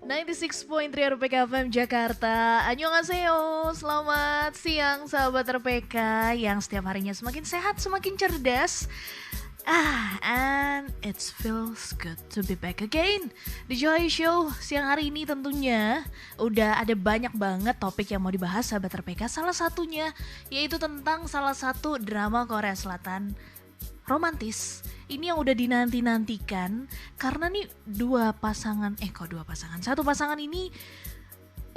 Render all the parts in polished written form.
96.3 RPK FM Jakarta. Annyeonghaseyo. Selamat siang sahabat RPK yang setiap harinya semakin sehat, semakin cerdas. And it feels good to be back again. Di Joy Show siang hari ini tentunya udah ada banyak banget topik yang mau dibahas sahabat RPK. Salah satunya yaitu tentang salah satu drama Korea Selatan romantis. Ini yang udah dinanti-nantikan karena nih satu pasangan ini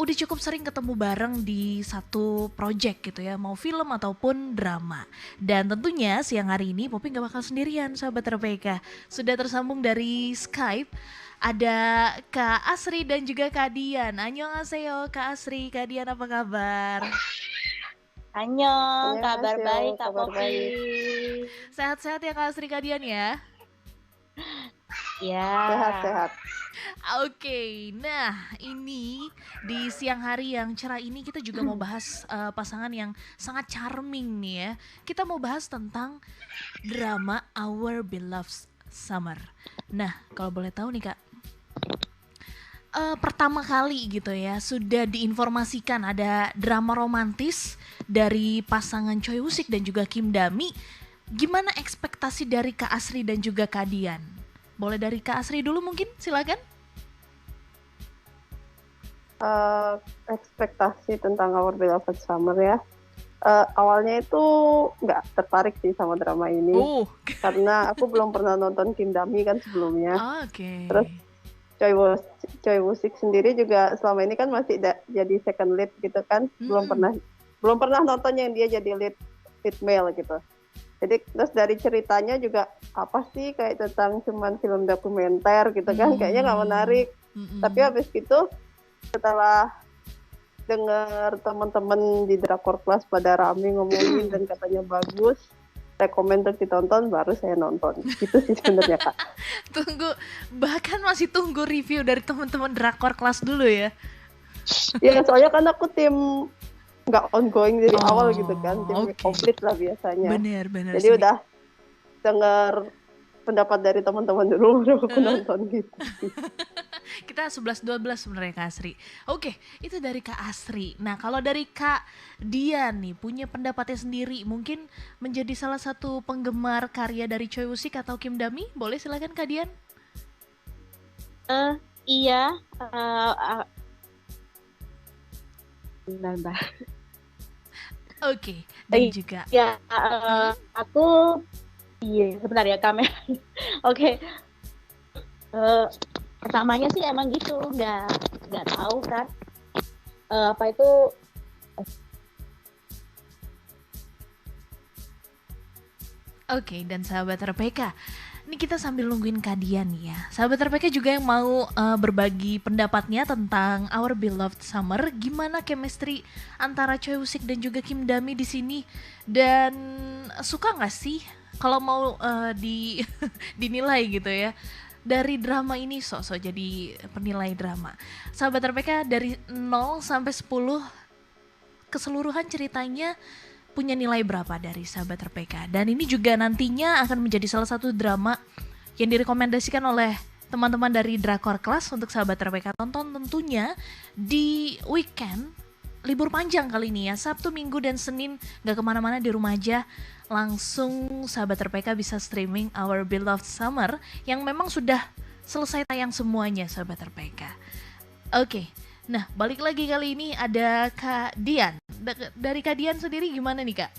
udah cukup sering ketemu bareng di satu project gitu ya, mau film ataupun drama. Dan tentunya siang hari ini Poppy gak bakal sendirian sahabat RPK. Sudah tersambung dari Skype ada Kak Asri dan juga Kak Dian. Annyeonghaseyo Kak Asri, Kak Dian apa kabar? Annyeong, kabar baik Kak Poppy. Sehat-sehat ya Kak Asri, Kak Dian ya? Ya. Sehat-sehat. Oke, nah ini di siang hari yang cerah ini kita juga mau bahas pasangan yang sangat charming nih ya. Kita mau bahas tentang drama Our Beloved Summer. Nah, kalau boleh tahu nih Kak, pertama kali gitu ya sudah diinformasikan ada drama romantis dari pasangan Choi Woo-sik dan juga Kim Da-mi. Gimana ekspektasi dari Kak Asri dan juga Kak Dian? Boleh dari Kak Asri dulu mungkin, silakan. Ekspektasi tentang Our Beloved Summer ya. Awalnya itu nggak tertarik sih sama drama ini, karena aku belum pernah nonton Kim Da-mi kan sebelumnya. Okay. Terus Choi Woo-sik sendiri juga selama ini kan masih jadi second lead gitu kan, belum pernah nonton yang dia jadi lead male gitu. Jadi terus dari ceritanya juga apa sih kayak tentang cuman film dokumenter gitu kan, kayaknya nggak menarik. Tapi habis itu setelah dengar teman-teman di Drakor Class pada rame ngomongin dan katanya bagus, rekomen untuk ditonton, baru saya nonton. Gitu sih sebenarnya Kak. Bahkan masih tunggu review dari teman-teman Drakor Class dulu ya? Ya soalnya kan aku tim nggak ongoing dari awal gitu kan, tim komplit lah biasanya. Bener Jadi sih. Udah dengar pendapat dari teman-teman dulu baru aku nonton gitu. Kita 11-12 sebenarnya Kak Asri. Oke, itu dari Kak Asri. Nah, kalau dari Kak Dian nih punya pendapatnya sendiri, mungkin menjadi salah satu penggemar karya dari Choi Woo-sik atau Kim Da-mi, boleh silakan Kak Dian. Iya. Bentar. Oke, dan juga ya aku sebentar ya kamera. Oke. Pertamanya sih emang gitu, nggak tahu kan apa itu. Oke, dan sahabat RPK, ini kita sambil nungguin Kak Dian nih ya. Sahabat RPK juga yang mau berbagi pendapatnya tentang Our Beloved Summer. Gimana chemistry antara Choi Woo-sik dan juga Kim Da-mi di sini? Dan suka nggak sih kalau mau dinilai gitu ya? Dari drama ini sok-sok jadi penilai drama. Sahabat RPK dari 0 sampai 10 keseluruhan ceritanya punya nilai berapa dari sahabat RPK? Dan ini juga nantinya akan menjadi salah satu drama yang direkomendasikan oleh teman-teman dari Drakor Class untuk sahabat RPK tonton tentunya di weekend libur panjang kali ini ya, Sabtu, Minggu, dan Senin. Gak kemana-mana, di rumah aja langsung sahabat RPK bisa streaming Our Beloved Summer yang memang sudah selesai tayang semuanya sahabat RPK. Oke. Nah, balik lagi kali ini ada Kak Dian. Dari Kak Dian sendiri gimana nih Kak?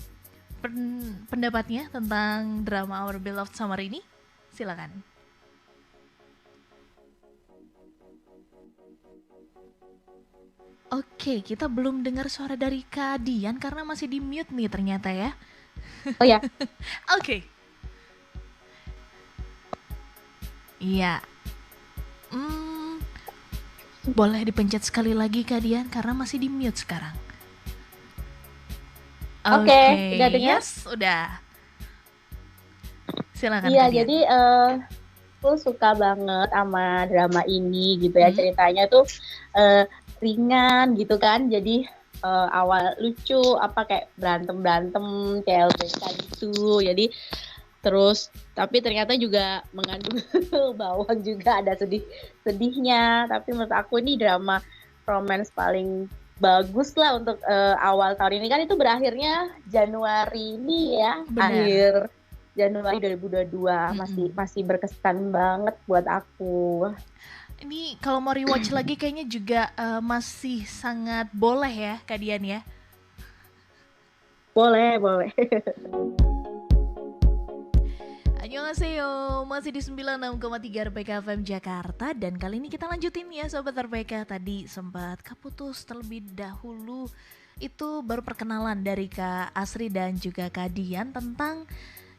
Pendapatnya tentang drama Our Beloved Summer ini? Silakan. Oke, kita belum dengar suara dari Kak Dian karena masih di mute nih ternyata ya. Oh ya. Oke. Iya. Boleh dipencet sekali lagi Kak Dian karena masih di mute sekarang. Oke, udah dengar? Yes, udah. Silakan. Iya, jadi aku suka banget sama drama ini gitu ya. Ceritanya tuh ringan gitu kan. Jadi awal lucu, apa kayak berantem CLBK gitu. Jadi Terus tapi ternyata juga mengandung bawang juga, ada sedihnya. Tapi menurut aku ini drama romance paling bagus lah untuk awal tahun ini, kan itu berakhirnya Januari ini ya. Benar. Akhir Januari 2022. Masih berkesan banget buat aku. Ini kalau mau rewatch lagi kayaknya juga masih sangat boleh ya Kak Dian ya. Boleh. Annyeonghaseyo, masih di 96,3 RPK FM Jakarta. Dan kali ini kita lanjutin ya Sobat RPK. Tadi sempat keputus terlebih dahulu. Itu baru perkenalan dari Kak Asri dan juga Kak Dian tentang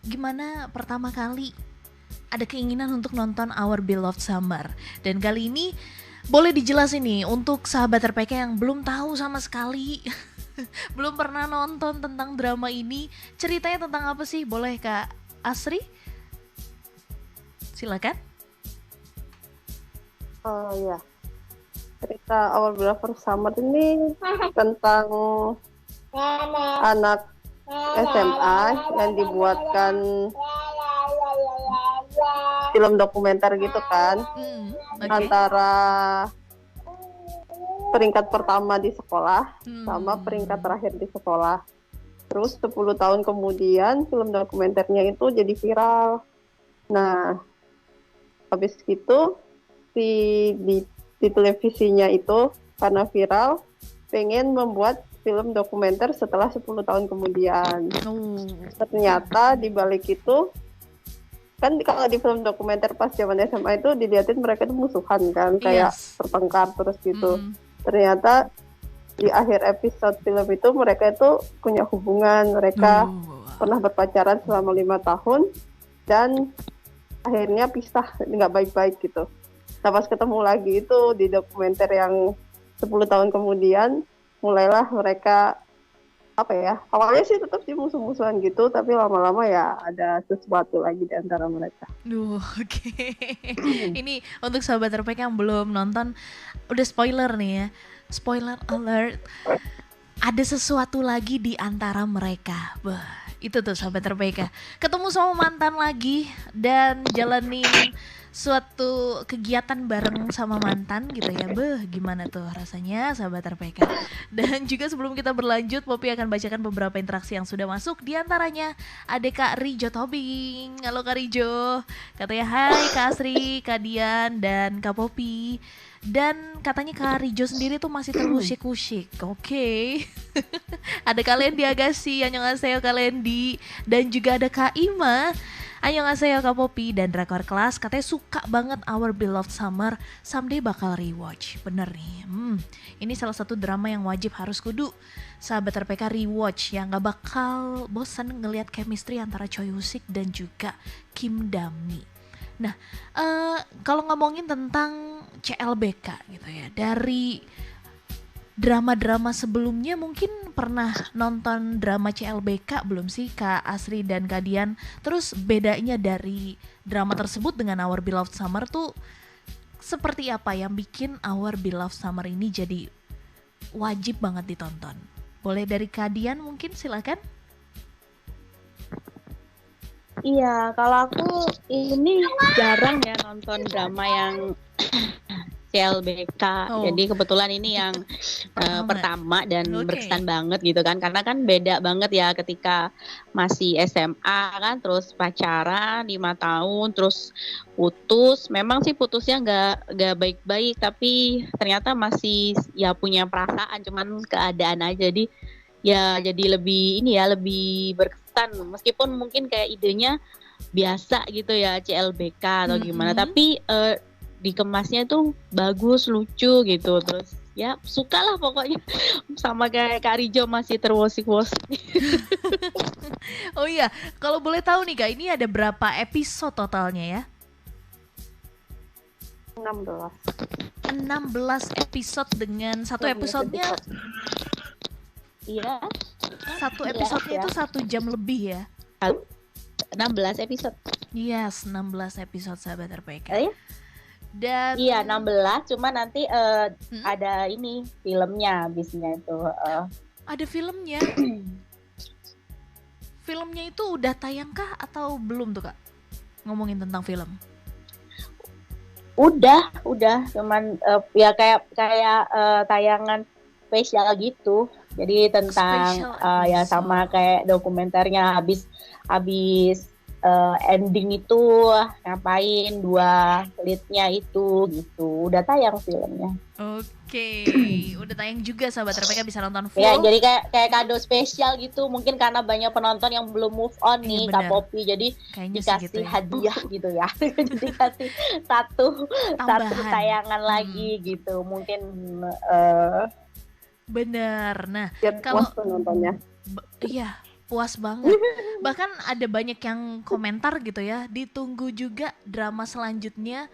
gimana pertama kali ada keinginan untuk nonton Our Beloved Summer. Dan kali ini boleh dijelasin nih untuk sahabat RPK yang belum tahu sama sekali belum pernah nonton tentang drama ini. Ceritanya tentang apa sih? Boleh Kak Asri? Silakan. Oh ya, cerita Our Beloved Summer ini tentang anak SMA yang dibuatkan film dokumenter gitu kan, Okay. antara peringkat pertama di sekolah sama peringkat terakhir di sekolah. Terus 10 tahun kemudian film dokumenternya itu jadi viral. Nah, habis itu di televisinya itu karena viral pengen membuat film dokumenter setelah 10 tahun kemudian. Ternyata di balik itu kan kalau di film dokumenter pas zaman SMA itu dilihatin mereka itu musuhan kan, kayak bertengkar terus gitu. Ternyata di akhir episode film itu mereka itu punya hubungan, mereka pernah berpacaran selama 5 tahun dan akhirnya pisah, nggak baik-baik gitu. Nah pas ketemu lagi itu di dokumenter yang 10 tahun kemudian, mulailah mereka awalnya sih tetap sih musuh-musuhan gitu, tapi lama-lama ya ada sesuatu lagi di antara mereka. Oke. Ini untuk sahabat RPK yang belum nonton, udah spoiler nih ya. Spoiler alert. Ada sesuatu lagi di antara mereka. Itu tuh sahabat RPK. Ketemu sama mantan lagi dan jalanin suatu kegiatan bareng sama mantan gitu ya. Gimana tuh rasanya sahabat RPK. Dan juga sebelum kita berlanjut, Poppy akan bacakan beberapa interaksi yang sudah masuk. Di antaranya ada Kak Rijo Tobing. Halo Kak Rijo. Katanya hai Kak Asri, Kak Dian, dan Kak Poppy. Dan katanya Kak Rijo sendiri tuh masih terusik-usik. Oke. Ada kalian di Agassi, annyeonghaseyo kalian di. Dan juga ada Kak Ima, annyeonghaseyo Kak Poppy, dan Drakor Kelas katanya suka banget Our Beloved Summer, someday bakal rewatch. Bener nih, ini salah satu drama yang wajib harus kudu sahabat RPK rewatch, yang gak bakal bosan ngelihat chemistry antara Choi Woo-sik dan juga Kim Da-mi. Nah, kalau ngomongin tentang CLBK gitu ya, dari drama-drama sebelumnya mungkin pernah nonton drama CLBK belum sih Kak Asri dan Kak Dian? Terus bedanya dari drama tersebut dengan Our Beloved Summer tuh seperti apa yang bikin Our Beloved Summer ini jadi wajib banget ditonton? Boleh dari Kak Dian mungkin, silakan. Iya, kalau aku ini jarang ya nonton drama yang CLBK. Jadi kebetulan ini yang pertama dan berkesan banget gitu kan. Karena kan beda banget ya ketika masih SMA kan, terus pacaran 5 tahun, terus putus. Memang sih putusnya nggak baik-baik, tapi ternyata masih ya punya perasaan, cuman keadaan aja. Jadi ya jadi lebih lebih berkesan, meskipun mungkin kayak idenya biasa gitu ya CLBK atau gimana, tapi dikemasnya tuh bagus, lucu gitu. Terus ya suka lah pokoknya, sama kayak Kak Rijo masih terwosik-wosik. Oh iya, kalau boleh tahu nih Kak, ini ada berapa episode totalnya ya? 16 episode dengan satu episodenya. Iya. Satu episodenya itu 1 jam lebih ya. 16 episode. Yes, 16 episode sahabat RPK. Dan iya 16, cuma nanti ada ini filmnya habisnya itu. Ada filmnya. filmnya itu udah tayang kah atau belum tuh Kak? Ngomongin tentang film. Udah, cuman ya kayak tayangan spesial gitu. Jadi tentang ya sama kayak dokumenternya habis ending itu ngapain dua leadnya itu gitu. Udah tayang filmnya. Oke, udah tayang juga sahabat RPK bisa nonton full. Ya, jadi kayak kado spesial gitu. Mungkin karena banyak penonton yang belum move on nih Kak Poppy, jadi kayaknya dikasih gitu ya. Hadiah gitu ya. Jadi dikasih satu tayangan lagi gitu. Mungkin bener. Nah, kalau nontonnya. Iya, puas banget. Bahkan ada banyak yang komentar gitu ya, ditunggu juga drama selanjutnya.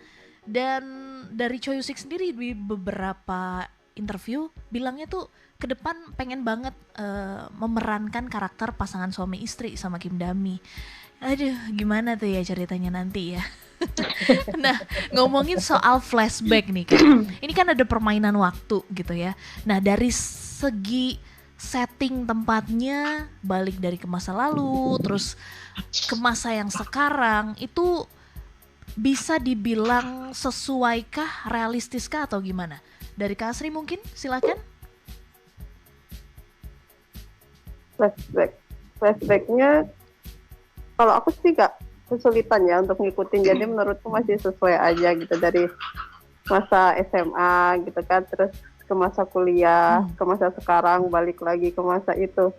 Dan dari Choi Woo-sik sendiri di beberapa interview bilangnya tuh ke depan pengen banget memerankan karakter pasangan suami istri sama Kim Dami. Aduh, gimana tuh ya ceritanya nanti ya. Nah, ngomongin soal flashback nih kan. Ini kan ada permainan waktu gitu ya. Nah, dari segi setting tempatnya, balik dari ke masa lalu, terus ke masa yang sekarang, itu bisa dibilang sesuaikah, realistiskah atau gimana? Dari Kak Asri mungkin, silakan. Flashbacknya, kalau aku sih gak kesulitan ya untuk ngikutin, jadi menurutku masih sesuai aja gitu dari masa SMA gitu kan, terus ke masa kuliah, ke masa sekarang, balik lagi ke masa itu.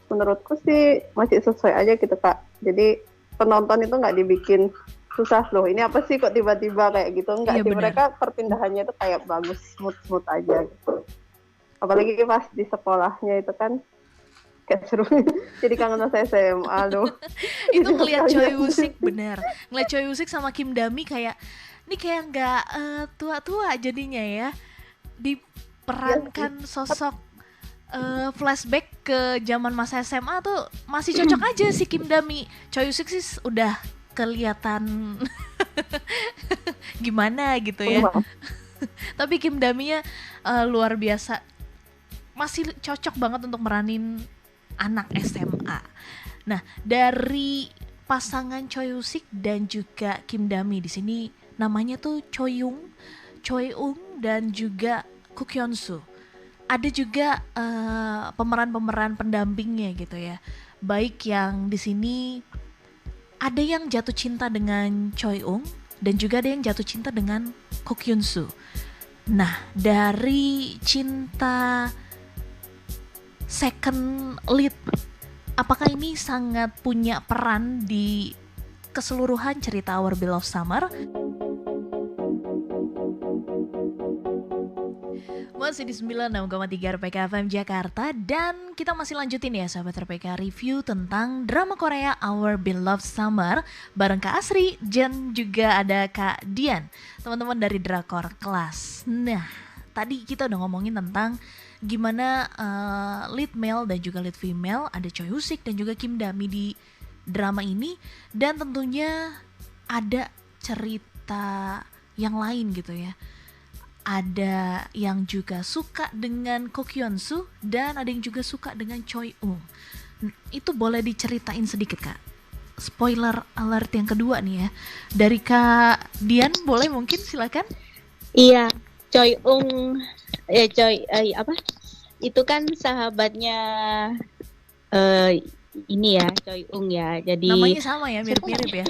Menurutku sih masih sesuai aja gitu Kak. Jadi penonton itu nggak dibikin susah loh, ini apa sih kok tiba-tiba kayak gitu, enggak sih, mereka perpindahannya itu kayak bagus, smooth aja gitu. Apalagi pas di sekolahnya itu kan kayak seru, jadi kangen masa SMA loh. Itu ngeliat Choi Woo-sik, bener, ngeliat Choi Woo-sik sama Kim Dami kayak, ini kayak nggak tua-tua jadinya ya, diperankan sosok flashback ke zaman masa SMA tuh masih cocok aja si Kim Dami. Choi Woo-sik sih udah kelihatan gimana gitu ya. Tapi Kim Dami-nya luar biasa, masih cocok banget untuk meranin anak SMA. Nah, dari pasangan Choi Woo-sik dan juga Kim Dami di sini namanya tuh Choi Eung dan juga Koo Hyun-soo. Ada juga pemeran-pemeran pendampingnya gitu ya. Baik yang di sini ada yang jatuh cinta dengan Choi Eung dan juga ada yang jatuh cinta dengan Koo Hyun-soo. Nah, dari cinta second lead, apakah ini sangat punya peran di keseluruhan cerita Our Beloved Summer? Masih di 96,3 RPK FM Jakarta, dan kita masih lanjutin ya sahabat RPK review tentang drama Korea Our Beloved Summer bareng Kak Asri dan juga ada Kak Dian, teman-teman dari Drakor Class. Nah, tadi kita udah ngomongin tentang gimana lead male dan juga lead female, ada Choi Woo-sik dan juga Kim Dami di drama ini, dan tentunya ada cerita yang lain gitu ya. Ada yang juga suka dengan Koo Hyun-soo dan ada yang juga suka dengan Choi Eung. Itu boleh diceritain sedikit Kak? Spoiler alert yang kedua nih ya. Dari Kak Dian boleh mungkin, silakan. Iya, Choi Eung itu kan sahabatnya ini ya, Choi Eung ya. Jadi namanya sama ya, mirip-mirip ya.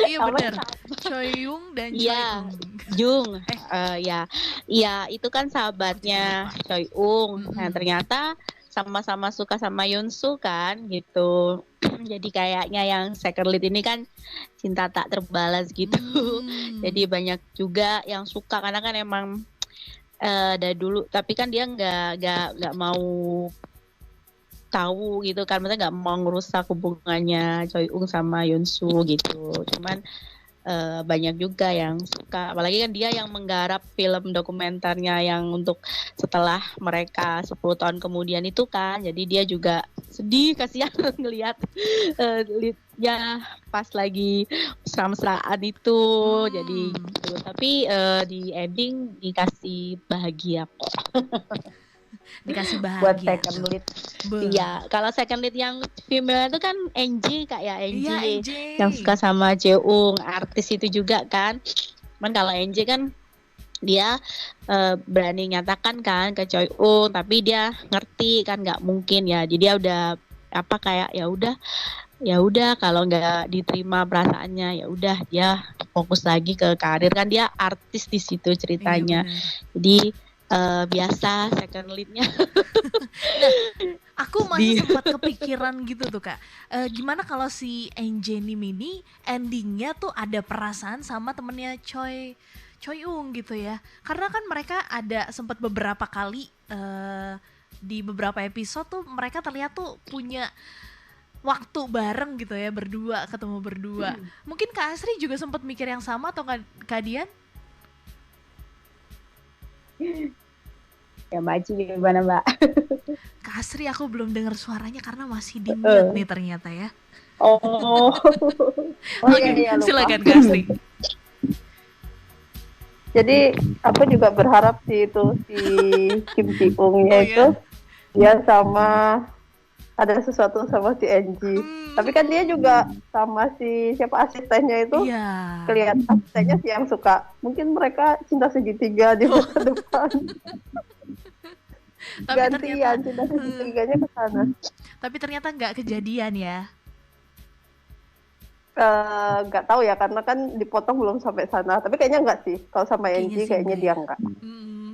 Iya benar. Choi Eung dan Choi Eung. Iya, itu kan sahabatnya Choi Eung. Nah, ternyata sama-sama suka sama Yoon-soo kan gitu. Jadi kayaknya yang second lead ini kan cinta tak terbalas gitu. Jadi banyak juga yang suka karena kan emang dari dulu, tapi kan dia nggak mau tahu gitu kan, maksudnya nggak mau ngerusak hubungannya Choi Eung sama Yoon-soo gitu. Cuman banyak juga yang suka, apalagi kan dia yang menggarap film dokumenternya yang untuk setelah mereka 10 tahun kemudian itu kan, jadi dia juga sedih, kasihan ngelihat leadnya pas lagi mesra-mesraan itu. Jadi gitu. Tapi di ending dikasih bahagia kok. Dikasih buat bahagia second tuh. lead. Iya, kalau second lead yang female itu kan Angie Kak ya, Iya, Angie Angie. yang suka sama Jeong, artis itu juga kan. Cuman kalau Angie kan dia berani nyatakan kan ke Choi Ung, tapi dia ngerti kan nggak mungkin ya. Jadi dia udah apa kayak ya udah kalau nggak diterima perasaannya ya udah dia fokus lagi ke karir, kan dia artis di situ ceritanya. Iya, Jadi biasa second leadnya. Nah, aku masih sempat kepikiran gitu tuh Kak. Gimana kalau si Anjani ini endingnya tuh ada perasaan sama temennya Choi Ung gitu ya? Karena kan mereka ada sempat beberapa kali di beberapa episode tuh mereka terlihat tuh punya waktu bareng gitu ya, ketemu berdua. Mungkin Kak Asri juga sempat mikir yang sama atau Kak Dian? Ya Mbak Ci gimana Mbak? Kak Asri aku belum dengar suaranya karena masih di mute nih ternyata ya. Oh. Oke, silakan Kak Asri. Jadi aku juga berharap si Kim Ji Ungnya itu dia sama ada sesuatu sama si Angie. Tapi kan dia juga sama si siapa asistennya itu. Kelihatan asistennya sih yang suka. Mungkin mereka cinta segitiga di masa depan. Gantian cinta segitiganya ke sana. Tapi ternyata nggak kejadian ya. Nggak tahu ya karena kan dipotong belum sampai sana. Tapi kayaknya nggak sih. Kalau sama Angie kayaknya dia nggak.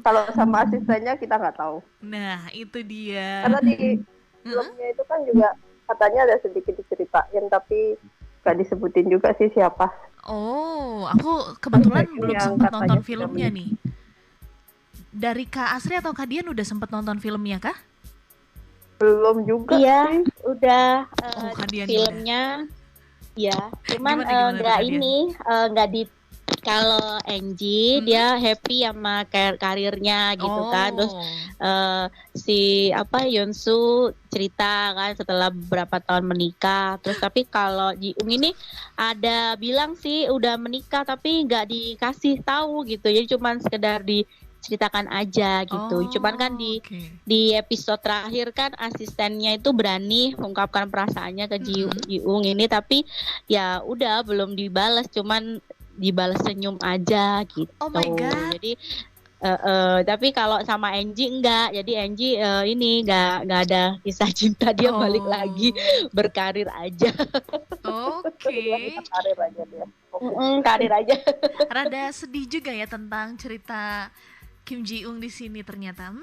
Kalau sama asistennya kita nggak tahu. Nah itu dia. Karena di filmnya itu kan juga katanya ada sedikit diceritain tapi nggak disebutin juga sih siapa. Oh, aku kebetulan belum sempat nonton filmnya nih. Dari Kak Asri atau Kak Dian udah sempat nonton filmnya kah? Belum juga sih. Udah filmnya. Ya, cuman nggak nggak di kalau Angie dia happy sama karirnya gitu kan. Terus si Yeonsu cerita kan setelah beberapa tahun menikah. Terus tapi kalau Ji-ung ini ada bilang sih udah menikah tapi nggak dikasih tahu gitu. Jadi cuman sekedar diceritakan aja gitu. Cuman kan di episode terakhir kan asistennya itu berani mengungkapkan perasaannya ke Ji-ung ini, tapi ya udah belum dibalas, cuman dibalas senyum aja gitu. Oh my God. Jadi tapi kalau sama Angie enggak. Jadi Angie ini enggak ada kisah cinta, dia balik lagi berkarir aja. Oke. Karir aja dia. Karir aja. Rada sedih juga ya tentang cerita Kim Ji Ung di sini ternyata.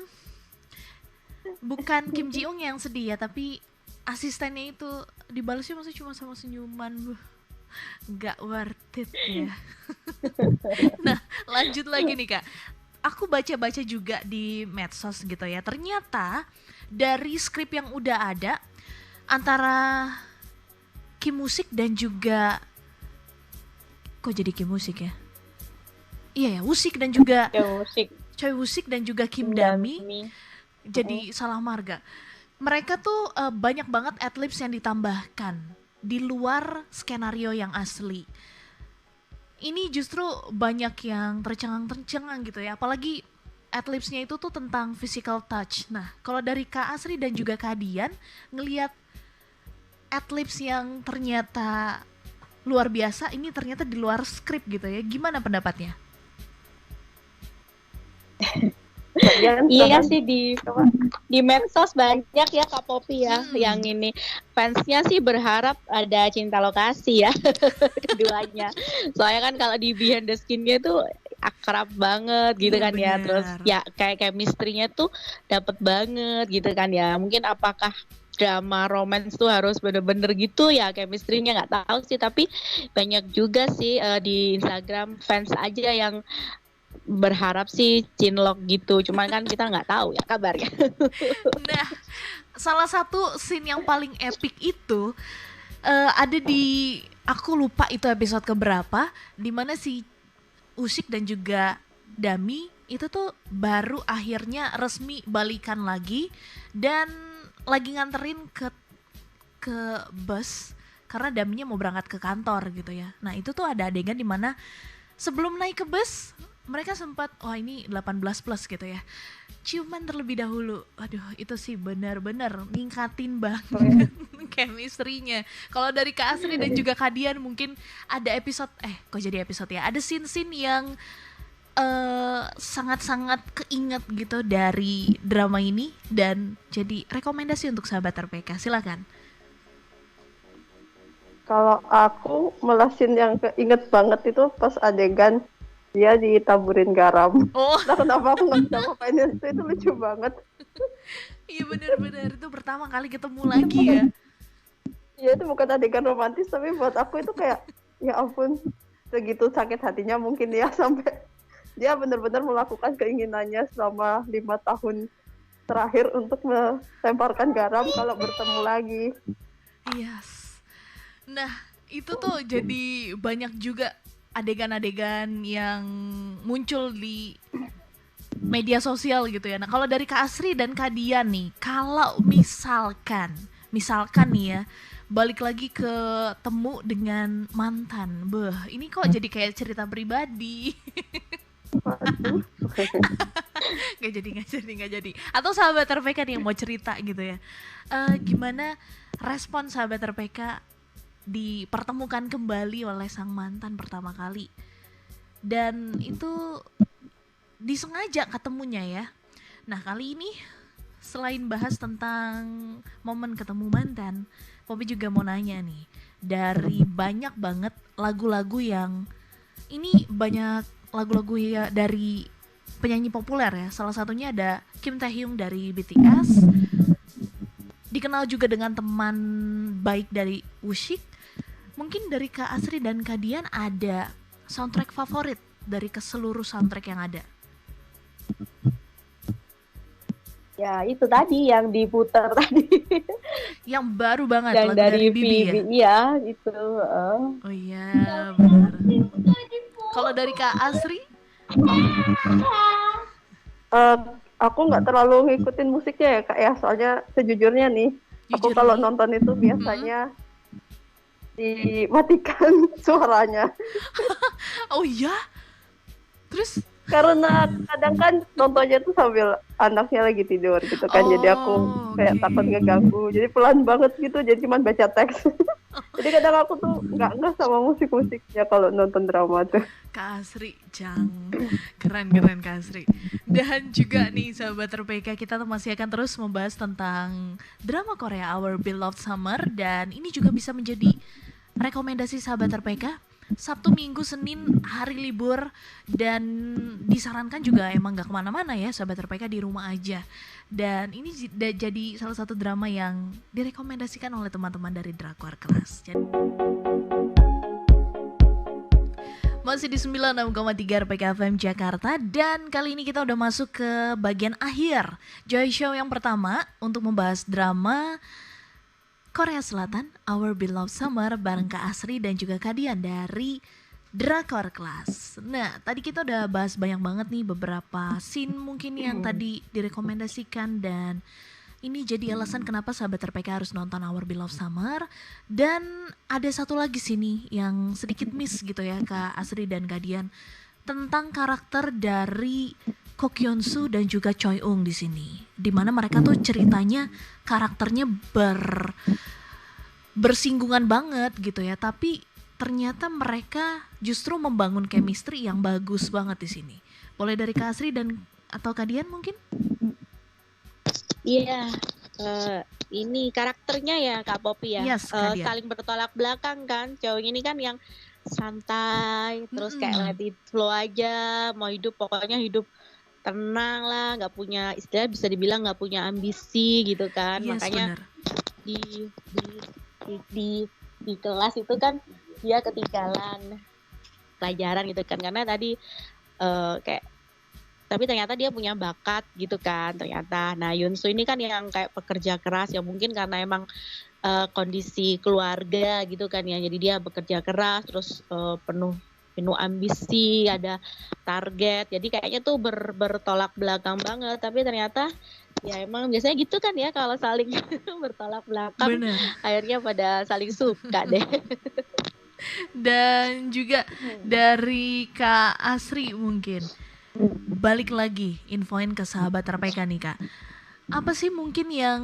Bukan Kim Ji Ung yang sedih ya, tapi asistennya itu dibalasnya masih cuma sama senyuman. Nggak worth it ya. Nah lanjut lagi nih Kak, aku baca-baca juga di medsos gitu ya, ternyata dari skrip yang udah ada antara Kim Woo-sik dan juga kok jadi Kim Woo-sik ya? Iya ya, Woo-sik dan juga Choi Woo-sik dan juga Kim Dami. Jadi salah marga. Mereka tuh banyak banget adlibs yang ditambahkan di luar skenario yang asli. Ini justru banyak yang tercengang-tercengang gitu ya. Apalagi adlibsnya itu tuh tentang physical touch. Nah, kalau dari Kak Asri dan juga Kak Dian ngelihat adlibs yang ternyata luar biasa, ini ternyata di luar skrip gitu ya. Gimana pendapatnya? Iya sih di medsos banyak ya Kak Poppy ya yang ini fansnya sih berharap ada cinta lokasi ya keduanya. Soalnya kan kalau di behind the skin-nya tuh akrab banget gitu kan ya. Terus ya kayak chemistry-nya tuh dapet banget gitu kan ya. Mungkin apakah drama romance tuh harus bener-bener gitu ya chemistry-nya, nggak tahu sih, tapi banyak juga sih di Instagram fans aja yang berharap sih cinlok gitu, cuman kan kita nggak tahu ya kabarnya. Nah, salah satu scene yang paling epic itu ada di, aku lupa itu episode keberapa, dimana si Woo-sik dan juga Dami itu tuh baru akhirnya resmi balikan lagi dan lagi nganterin ke bus karena Daminya mau berangkat ke kantor gitu ya. Nah itu tuh ada adegan dimana sebelum naik ke bus mereka sempat ini 18 plus gitu ya, ciuman terlebih dahulu. Aduh, itu sih benar-benar ningkatin banget chemistry-nya. Kalau dari Kak Asri dan juga Kak Dian mungkin ada episode kok jadi episode ya, ada scene-scene yang sangat-sangat keinget gitu dari drama ini dan jadi rekomendasi untuk sahabat RPK. Silakan. Kalau aku malah scene yang keinget banget itu pas adegan dia ditaburin garam. Nah, kenapa aku nggak bisa ngapain itu lucu banget. Iya benar-benar, itu pertama kali ketemu lagi ya. Iya, itu bukan adegan romantis, tapi buat aku itu kayak ya ampun, segitu sakit hatinya mungkin ya sampai dia benar-benar melakukan keinginannya selama 5 tahun terakhir untuk melemparkan garam kalau bertemu lagi. Yes. Nah, itu tuh jadi banyak juga adegan-adegan yang muncul di media sosial gitu ya. Nah, kalau dari Kak Asri dan Kak Dian nih, kalau misalkan nih ya, balik lagi ke temu dengan mantan, ini kok jadi kayak cerita pribadi. Nggak jadi. Atau sahabat RPK nih yang mau cerita gitu ya. Gimana respon sahabat RPK dipertemukan kembali oleh sang mantan pertama kali, dan itu disengaja ketemunya ya. Nah, kali ini selain bahas tentang momen ketemu mantan, Poppy juga mau nanya nih, dari banyak banget lagu-lagu yang ini, banyak lagu-lagu ya dari penyanyi populer ya, salah satunya ada Kim Taehyung dari BTS, dikenal juga dengan teman baik dari Wooshik. Mungkin dari Kak Asri dan Kak Dian ada soundtrack favorit dari keseluruh soundtrack yang ada? Ya, itu tadi yang diputar tadi. Yang baru banget, yang lagu dari Bibi ya? Iya, itu. Oh iya, benar. Kalau dari Kak Asri? Aku nggak terlalu ngikutin musiknya ya Kak ya, soalnya sejujurnya nih, aku kalau nonton itu biasanya dimatikan suaranya. Oh iya? Terus? Karena kadang kan nontonnya tuh sambil anaknya lagi tidur gitu kan, jadi aku kayak takut ngeganggu, jadi pelan banget gitu, jadi cuma baca teks. Jadi kadang aku tuh nggak sama musik-musiknya kalau nonton drama tuh. Kak Asri, keren Kak Asri. Dan juga nih sahabat RPK, kita tuh masih akan terus membahas tentang drama Korea Our Beloved Summer, dan ini juga bisa menjadi rekomendasi sahabat RPK. Sabtu, Minggu, Senin hari libur, dan disarankan juga emang gak kemana-mana ya sahabat RPK, di rumah aja. Dan ini jadi salah satu drama yang direkomendasikan oleh teman-teman dari Drakor Class. Masih di 96,3 RPK FM Jakarta, dan kali ini kita udah masuk ke bagian akhir Joy Show yang pertama untuk membahas drama Korea Selatan, Our Beloved Summer, bareng Kak Asri dan juga Kak Dian dari Drakor Class. Nah, tadi kita udah bahas banyak banget nih beberapa scene mungkin yang tadi direkomendasikan, dan ini jadi alasan kenapa sahabat RPK harus nonton Our Beloved Summer. Dan ada satu lagi sini yang sedikit miss gitu ya Kak Asri dan Kak Dian, tentang karakter dari Ko Kyun-soo dan juga Choi Ung di sini, dimana mereka tuh ceritanya karakternya bersinggungan banget gitu ya, tapi ternyata mereka justru membangun chemistry yang bagus banget di sini. Boleh dari Kak Asri dan atau Kak Dian mungkin? Iya, ini karakternya ya Kak Poppy ya, yes, saling bertolak belakang kan. Cowok ini kan yang santai, terus kayak let it flow aja, mau hidup pokoknya hidup tenang lah, nggak punya, istilah bisa dibilang nggak punya ambisi gitu kan. Yes, makanya bener. di kelas itu kan dia ketinggalan pelajaran gitu kan, karena tadi tapi ternyata dia punya bakat gitu kan ternyata. Nah, Yoon-soo ini kan yang kayak pekerja keras ya, mungkin karena emang kondisi keluarga gitu kan ya, jadi dia bekerja keras terus penuh ambisi, ada target, jadi kayaknya tuh bertolak belakang banget. Tapi ternyata ya emang biasanya gitu kan ya, kalau saling bertolak belakang. Bener. Akhirnya pada saling suka deh. Dan juga dari Kak Asri mungkin, balik lagi infoin ke sahabat RPK nih Kak. Apa sih mungkin yang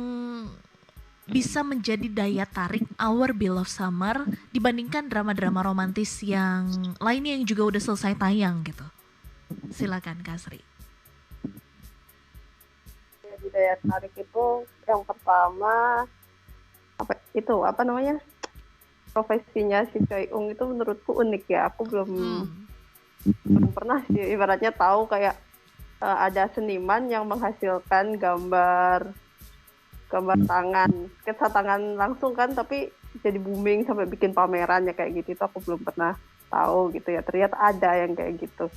bisa menjadi daya tarik Our Beloved Summer dibandingkan drama-drama romantis yang lainnya yang juga udah selesai tayang gitu? Silakan Kak Asri. Jadi daya tarik itu yang pertama apa namanya, profesinya si Choi Ung itu menurutku unik ya. Aku belum pernah sih ibaratnya tahu kayak ada seniman yang menghasilkan gambar sketsa tangan langsung kan, tapi jadi booming sampai bikin pameran ya kayak gitu. Itu aku belum pernah tahu gitu ya. Ternyata ada yang kayak gitu.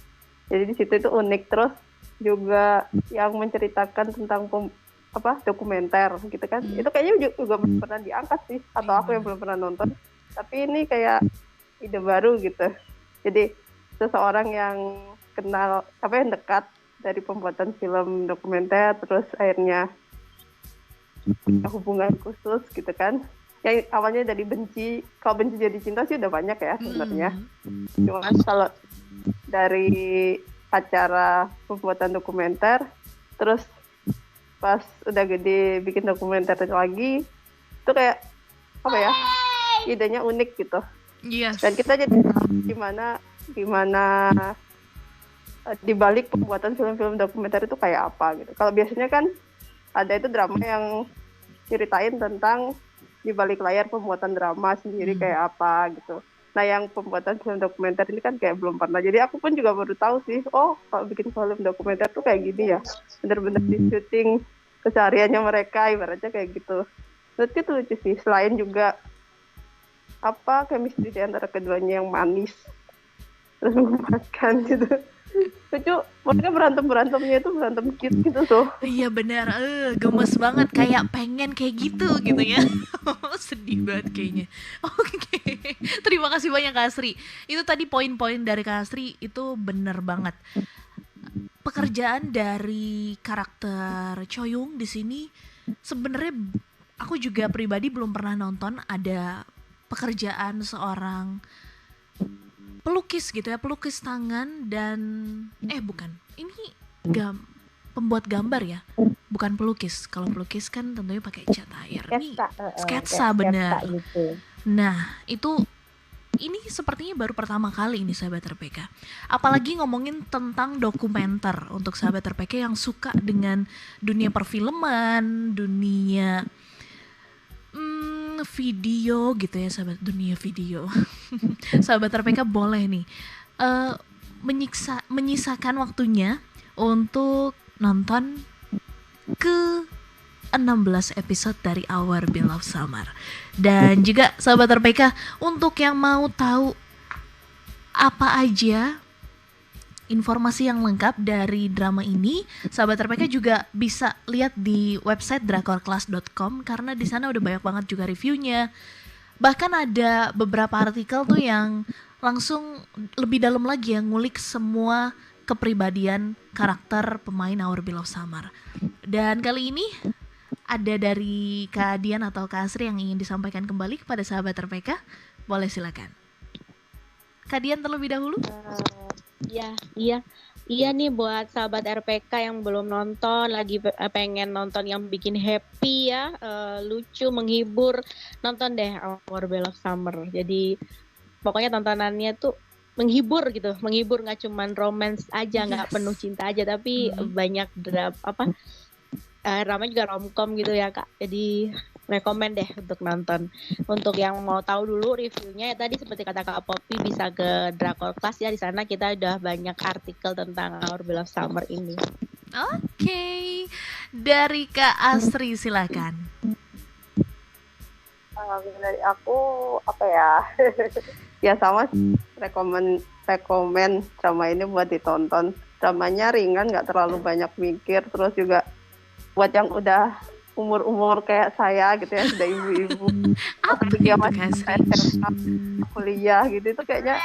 Jadi di situ itu unik. Terus juga yang menceritakan tentang dokumenter gitu kan. Itu kayaknya juga belum pernah diangkat sih, atau aku yang belum pernah nonton. Tapi ini kayak ide baru gitu. Jadi seseorang yang kenal yang dekat dari pembuatan film dokumenter, terus akhirnya hubungan khusus gitu kan. Yang awalnya dari benci, kalau benci jadi cinta sih udah banyak ya sebenarnya. Cuma kalau dari acara pembuatan dokumenter, terus pas udah gede bikin dokumenter lagi, itu kayak idenya unik gitu. Yes. Dan kita jadi gimana di balik pembuatan film-film dokumenter itu kayak apa gitu. Kalau biasanya kan ada itu drama yang ceritain tentang di balik layar pembuatan drama sendiri kayak apa gitu. Nah, yang pembuatan film dokumenter ini kan kayak belum pernah. Jadi aku pun juga baru tahu sih, kalau bikin film dokumenter tuh kayak gini ya. Bener-bener di syuting kesehariannya mereka, ibaratnya kayak gitu. Menurutku itu lucu sih. Selain juga chemistry di antara keduanya yang manis, terus memuaskan gitu. Lucu, mereka berantemnya itu berantem cute gitu tuh. Iya benar, gemes banget, kayak pengen kayak gitu ya. Sedih banget kayaknya. Oke. Terima kasih banyak Kak Asri. Itu tadi poin-poin dari Kak Asri itu benar banget. Pekerjaan dari karakter Choyung di sini sebenarnya aku juga pribadi belum pernah nonton ada pekerjaan seorang pelukis gitu ya, pelukis tangan dan bukan, ini pembuat gambar ya, bukan pelukis. Kalau pelukis kan tentunya pakai cat air. Nih sketsa benar. Gitu. Nah itu ini sepertinya baru pertama kali ini sahabat RPK. Apalagi ngomongin tentang dokumenter untuk sahabat RPK yang suka dengan dunia perfilman, dunia video gitu ya sahabat, dunia video. Sahabat RPK boleh nih menyisakan waktunya untuk nonton ke 16 episode dari Our Beloved Summer. Dan juga sahabat RPK, untuk yang mau tahu apa aja informasi yang lengkap dari drama ini, sahabat RPK juga bisa lihat di website drakorclass.com karena di sana udah banyak banget juga reviewnya. Bahkan ada beberapa artikel tuh yang langsung lebih dalam lagi yang ngulik semua kepribadian karakter pemain Our Beloved Summer. Dan kali ini ada dari Kak Dian atau Kak Asri yang ingin disampaikan kembali kepada sahabat RPK. Boleh silakan. Kak Dian terlebih dahulu. Iya nih buat sahabat RPK yang belum nonton, lagi pengen nonton yang bikin happy ya, lucu, menghibur, nonton deh Our Beloved Summer. Jadi pokoknya tontonannya tuh menghibur gitu, menghibur, nggak cuman romance aja, nggak penuh cinta aja, tapi banyak drama juga romcom gitu ya Kak. Jadi rekomen deh untuk nonton. Untuk yang mau tahu dulu reviewnya ya tadi seperti kata Kak Poppy, bisa ke Drakor Class ya, di sana kita udah banyak artikel tentang Our Beloved Summer ini. Oke. Dari Kak Asri silakan. Dari aku ya sama rekomen drama ini buat ditonton. Dramanya ringan, nggak terlalu banyak mikir, terus juga buat yang udah umur kayak saya gitu ya, sudah ibu-ibu dia masih kuliah gitu, itu kayaknya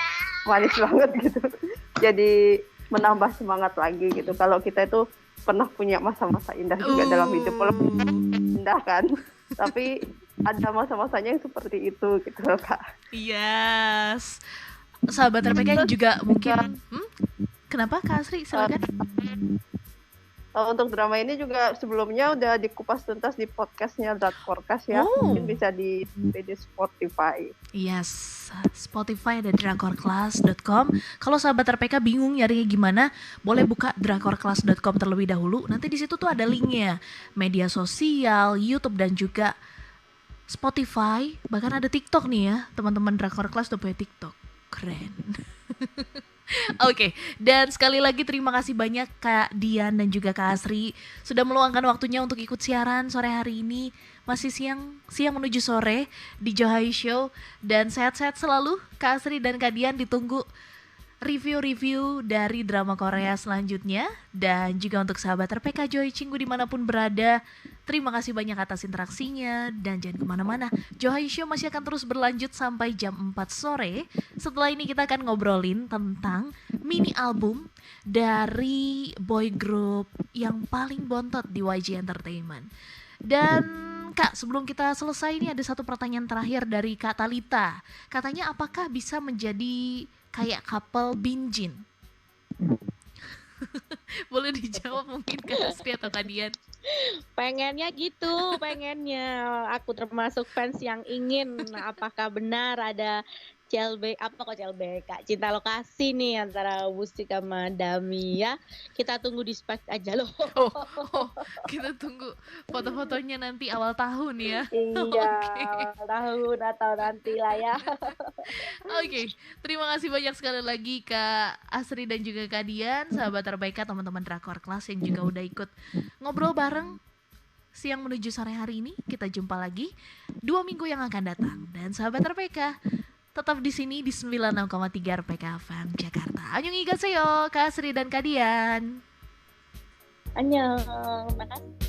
manis banget gitu. Jadi menambah semangat lagi gitu. Kalau kita itu pernah punya masa-masa indah juga dalam hidup, walaupun indah kan, tapi ada masa-masanya yang seperti itu gitu loh, Kak. Yes. Sahabat RPK juga mungkin kenapa Kak Asri, silakan. Untuk drama ini juga sebelumnya udah dikupas tuntas di podcastnya Drakorcast ya. Mungkin bisa di Spotify. Yes, Spotify ada drakorclass.com. Kalau sahabat RPK bingung nyarinya gimana, boleh buka drakorclass.com terlebih dahulu. Nanti di situ tuh ada linknya, media sosial, YouTube dan juga Spotify. Bahkan ada TikTok nih ya, teman-teman Drakorclass udah punya TikTok. Keren. Oke, dan sekali lagi terima kasih banyak Kak Dian dan juga Kak Asri sudah meluangkan waktunya untuk ikut siaran sore hari ini. Masih siang menuju sore di Johai Show. Dan sehat-sehat selalu Kak Asri dan Kak Dian, ditunggu review-review dari drama Korea selanjutnya. Dan juga untuk sahabat RPK Johai Cinggu dimanapun berada, terima kasih banyak atas interaksinya. Dan jangan kemana-mana, Johai Show masih akan terus berlanjut sampai jam 4 sore. Setelah ini kita akan ngobrolin tentang mini album dari boy group yang paling bontot di YG Entertainment. Dan Kak, sebelum kita selesai ini ada satu pertanyaan terakhir dari Kak Talita. Katanya apakah bisa menjadi kayak couple Binjin? Boleh dijawab mungkin Kak Asri atau Kak Dian? Pengennya gitu, pengennya. Aku termasuk fans yang ingin. Apakah benar ada Kak Cinta Lokasi nih antara Wusik sama Dami ya? Kita tunggu di spek aja loh. Kita tunggu foto-fotonya nanti awal tahun ya. Iya, awal tahun atau nanti lah ya. Oke, terima kasih banyak sekali lagi Kak Asri dan juga Kak Dian, sahabat terbaik teman-teman Drakorclass yang juga udah ikut ngobrol bareng siang menuju sore hari ini. Kita jumpa lagi 2 minggu yang akan datang. Dan sahabat RPK tetap di sini di 96,3 RPK FM Jakarta. Annyeong Kak Asri dan Kak Dian. Annyeong, makasih.